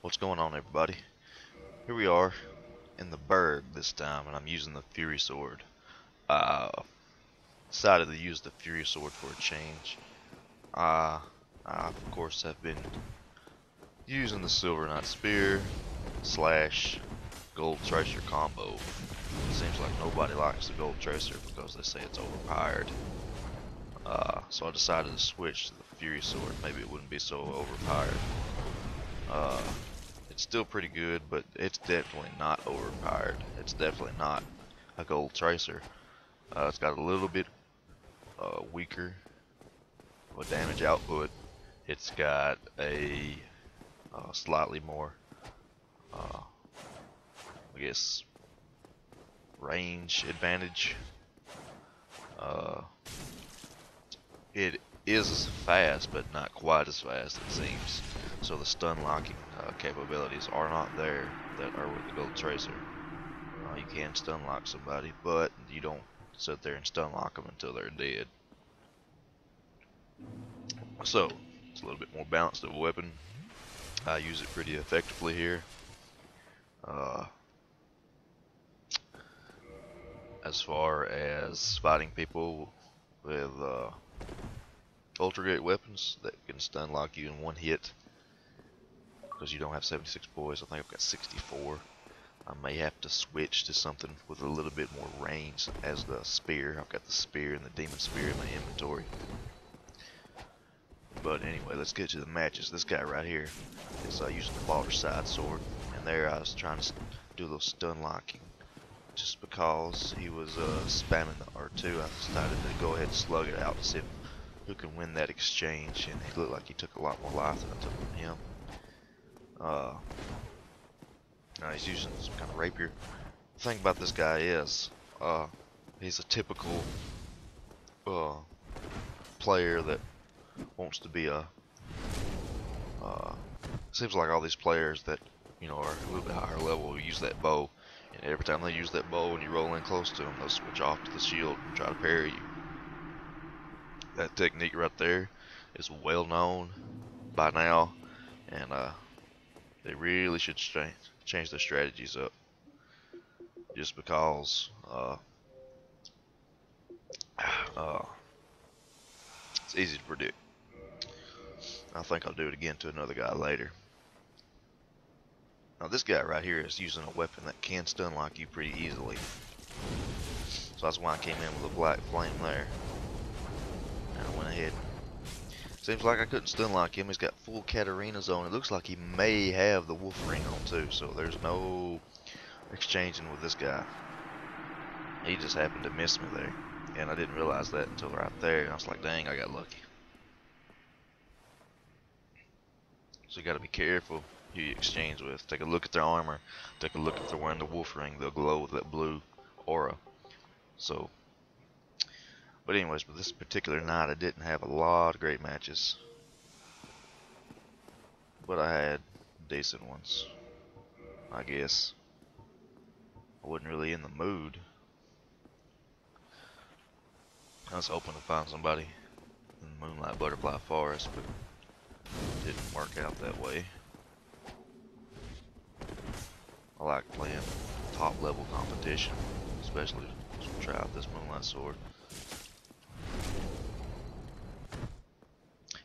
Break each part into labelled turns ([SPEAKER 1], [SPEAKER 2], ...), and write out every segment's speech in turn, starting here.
[SPEAKER 1] What's going on, everybody? Here we are in the Burg this time, and I'm using the Fury Sword. Uh, Decided to use the Fury Sword for a change. I of course have been using the Silver Knight Spear slash Gold Tracer combo. Seems like nobody likes the Gold Tracer because they say it's overpowered. So I decided to switch to the Fury Sword. Maybe it wouldn't be so overpowered. It's still pretty good, but it's definitely not overpowered. It's definitely not a Gold Tracer. It's got a little bit weaker of a damage output. It's got a slightly more, I guess, range advantage. It is fast, but not quite as fast, it seems. So the stun locking capabilities are not there that are with the Gold Tracer. You can stun lock somebody, but you don't sit there and stun lock them until they're dead. So it's a little bit more balanced of a weapon. I use it pretty effectively here. As far as fighting people with ultra great weapons that can stun lock you in one hit, because you don't have 76 boys, I think I've got 64. I may have to switch to something with a little bit more range as the spear. I've got the spear and the demon spear in my inventory. But anyway, let's get to the matches. This guy right here is using the Balder side sword, and there I was trying to do a little stun locking. Just because he was spamming the R2, I decided to go ahead and slug it out to see who can win that exchange, and he looked like he took a lot more life than I took from him. Now he's using some kind of rapier. The thing about this guy is, he's a typical player that wants to be a. Seems like all these players that are a little bit higher level use that bow, and every time they use that bow and you roll in close to them, they'll switch off to the shield and try to parry you. That technique right there is well known by now, and they really should change their strategies up. Just because it's easy to predict. I think I'll do it again to another guy later. Now this guy right here is using a weapon that can stun lock you pretty easily. So that's why I came in with a black flame there. And I went ahead. Seems like I couldn't stun lock him. He's got full Katarina's on. It looks like he may have the wolf ring on too. So there's no exchanging with this guy. He just happened to miss me there. And I didn't realize that until right there. And I was like, dang, I got lucky. So you gotta be careful who you exchange with. Take a look at their armor. Take a look if they're wearing the wolf ring. They'll glow with that blue aura. So, but anyways, with this particular night, I didn't have a lot of great matches. But I had decent ones, I guess. I wasn't really in the mood. I was hoping to find somebody in the Moonlight Butterfly Forest, but it didn't work out that way. I like playing top level competition, especially to try out this Moonlight Sword.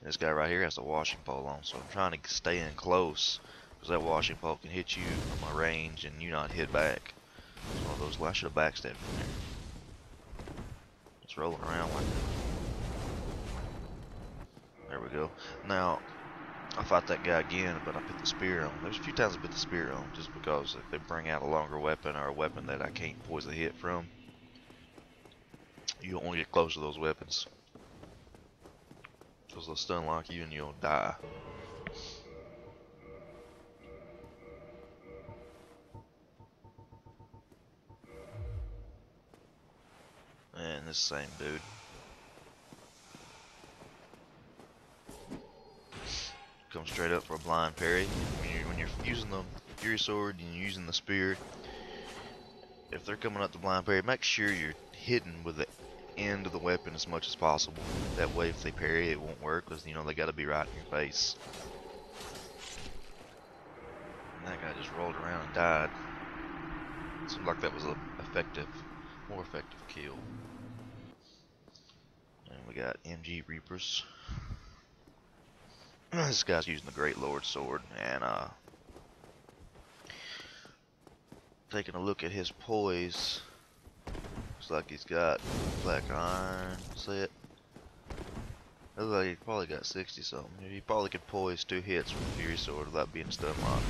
[SPEAKER 1] And this guy right here has a washing pole on, so I'm trying to stay in close, because that washing pole can hit you from a range and you not hit back. It's one of those, well, I should have backstabbed from there. It's rolling around like that. There we go. Now, I fought that guy again, but I put the spear on. There's a few times I put the spear on, just because if they bring out a longer weapon or a weapon that I can't poison hit from, you don't want to get close to those weapons, because they'll stun lock you and you'll die. And this same dude. Come straight up for a blind parry. When you're using the Fury Sword and you're using the spear, if they're coming up to blind parry, make sure you're hidden with the end of the weapon as much as possible. That way, if they parry, it won't work, because they got to be right in your face. That guy just rolled around and died. Seemed like that was a more effective kill. And we got MG Reapers. This guy's using the Great Lord sword, and taking a look at his poise, looks like he's got black iron set. Looks like he probably got 60 something. He probably could poise 2 hits from the Fury sword without being stun locked.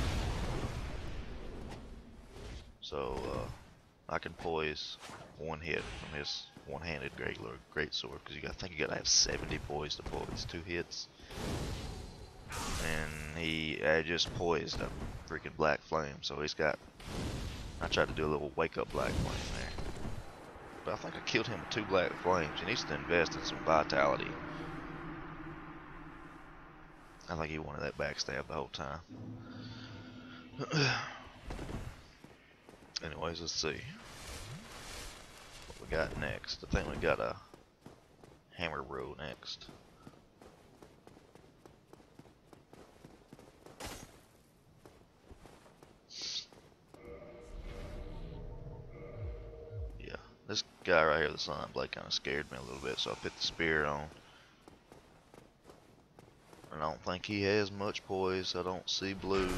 [SPEAKER 1] So I can poise 1 hit from his one-handed great sword, because I think you gotta have 70 poise to poise 2 hits. And he just poised a freaking black flame, so he's got. I tried to do a little wake up black flame there, but I think I killed him with 2 black flames. He needs to invest in some vitality. I think he wanted that backstab the whole time. Anyways, let's see what we got next. I think we got a hammer row next. Yeah, this guy right here, the Sun Blade, kind of scared me a little bit, so I put the spear on. I don't think he has much poise. I don't see blue.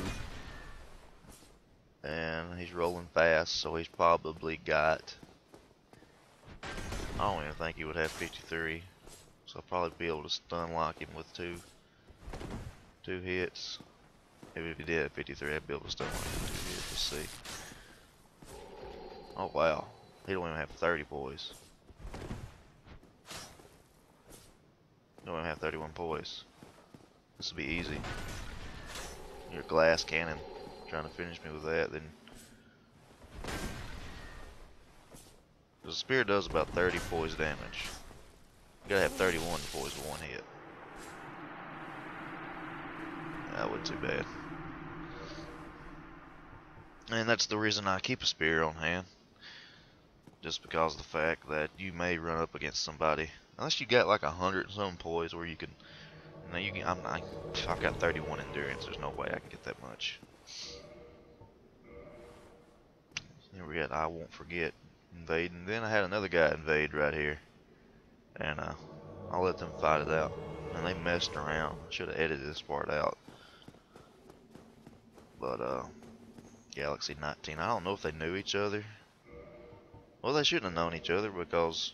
[SPEAKER 1] And he's rolling fast, so he's probably got. I don't even think he would have 53. So I'll probably be able to stun lock him with two hits. Maybe if he did have 53, I'd be able to stun lock him with 2 hits. Let's see. Oh wow. He don't even have 30 poise. He don't even have 31 poise. This will be easy. Your glass cannon trying to finish me with that, then the spear does about 30 poise damage. You gotta have 31 to poise with 1 hit. That wasn't too bad. And that's the reason I keep a spear on hand. Just because of the fact that you may run up against somebody. Unless you got like 100 and some poise where you can. You know, you can. I've got 31 endurance. There's no way I can get that much. Here we got I Won't Forget invading. Then I had another guy invade right here. And I'll let them fight it out. And they messed around. I should have edited this part out. But Galaxy 19. I don't know if they knew each other. Well, they shouldn't have known each other because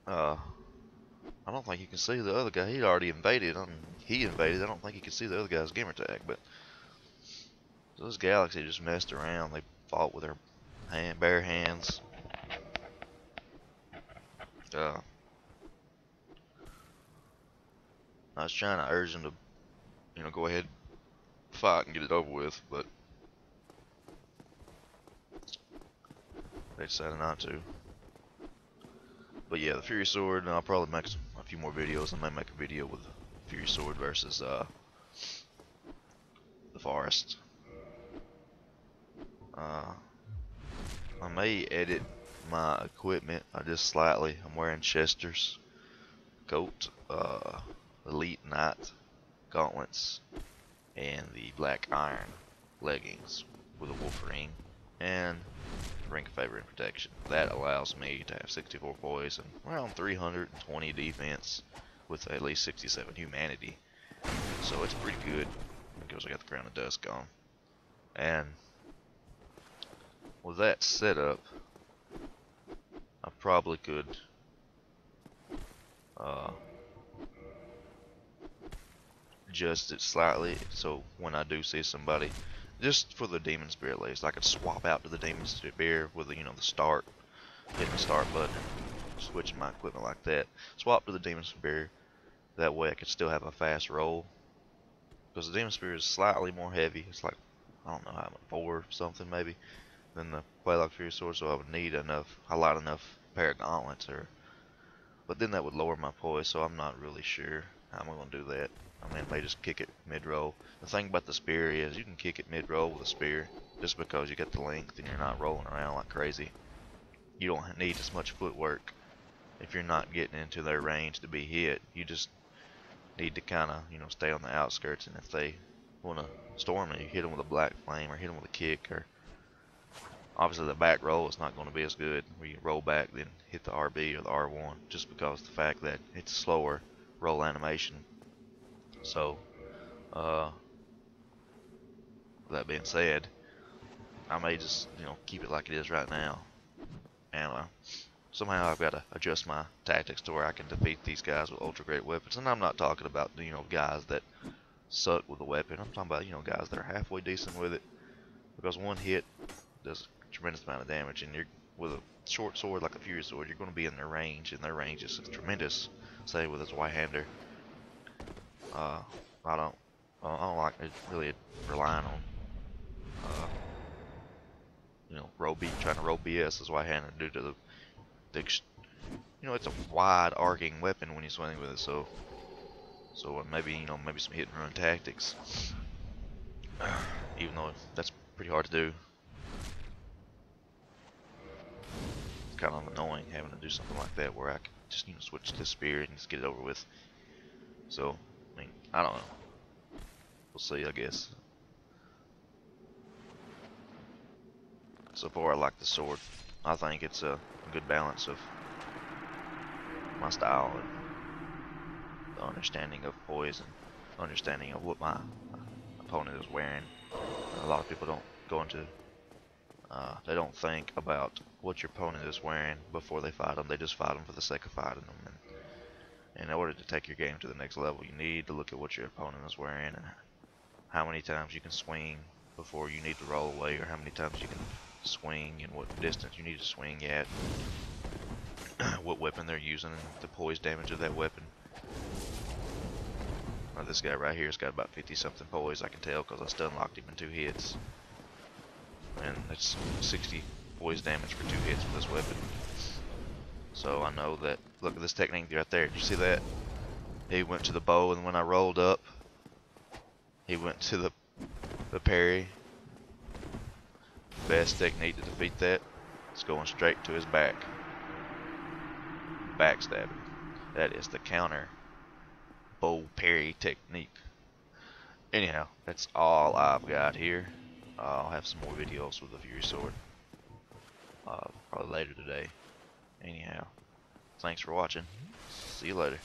[SPEAKER 1] I don't think you can see the other guy. He'd already invaded. He invaded. I don't think you can see the other guy's gamer tag. But those Galaxy just messed around. They fought with their bare hands. I was trying to urge them to, go ahead, fight and get it over with, but they decided not to. But yeah, the Fury Sword, and I'll probably make a few more videos. I might make a video with the Fury Sword versus the Forest. I may edit my equipment just slightly. I'm wearing Chester's coat, Elite Knight gauntlets, and the black iron leggings with a wolf ring and ring of favor and protection. That allows me to have 64 poise and around 320 defense with at least 67 humanity. So it's pretty good because I got the Crown of Dusk on. And with that setup, I probably could adjust it slightly so when I do see somebody, just for the Demon Spear at least, I could swap out to the Demon Spear with the, the start, hitting the start button, switching my equipment like that. Swap to the Demon Spear, that way I could still have a fast roll. Because the Demon Spear is slightly more heavy, it's like, I don't know how much, 4 something maybe, than the Playlock Fury Sword, so I would need a lot enough pair of gauntlets, but then that would lower my poise, so I'm not really sure how I'm going to do that. I mean, I may just kick it mid-roll. The thing about the spear is you can kick it mid-roll with a spear just because you got the length and you're not rolling around like crazy. You don't need as much footwork if you're not getting into their range to be hit. You just need to kind of, stay on the outskirts, and if they want to storm and you hit them with a black flame or hit them with a kick, or obviously the back roll is not going to be as good where you roll back then hit the RB or the R1, just because of the fact that it's a slower roll animation. So with that being said, I may just keep it like it is right now, and somehow I've got to adjust my tactics to where I can defeat these guys with ultra great weapons. And I'm not talking about guys that suck with the weapon. I'm talking about guys that are halfway decent with it, because one hit does a tremendous amount of damage, and you're with a short sword like a fury sword, you're going to be in their range, and their range is tremendous. Say with his white hander, I don't like it really relying on trying to roll BS as white hander due to the it's a wide arcing weapon when you're swinging with it, so maybe maybe some hit and run tactics, even though that's pretty hard to do. It's kind of annoying having to do something like that where I can just switch to spear and just get it over with. So I mean, I don't know, we'll see, I guess. So far I like the sword. I think it's a good balance of my style and the understanding of poise and understanding of what my opponent is wearing. A lot of people don't go into, they don't think about what your opponent is wearing before they fight them. They just fight them for the sake of fighting them. And in order to take your game to the next level, you need to look at what your opponent is wearing and how many times you can swing before you need to roll away, or how many times you can swing and what distance you need to swing at, what weapon they're using, and the poise damage of that weapon. Now this guy right here has got about 50 something poise, I can tell, because I stun locked him in 2 hits. And that's 60 poise damage for 2 hits with this weapon. So I know that, look at this technique right there, did you see that? He went to the bow, and when I rolled up, he went to the parry. Best technique to defeat that is going straight to his back. Backstabbing. That is the counter bow parry technique. Anyhow, that's all I've got here. I'll have some more videos with the Fury Sword probably later today. Anyhow, thanks for watching. See you later.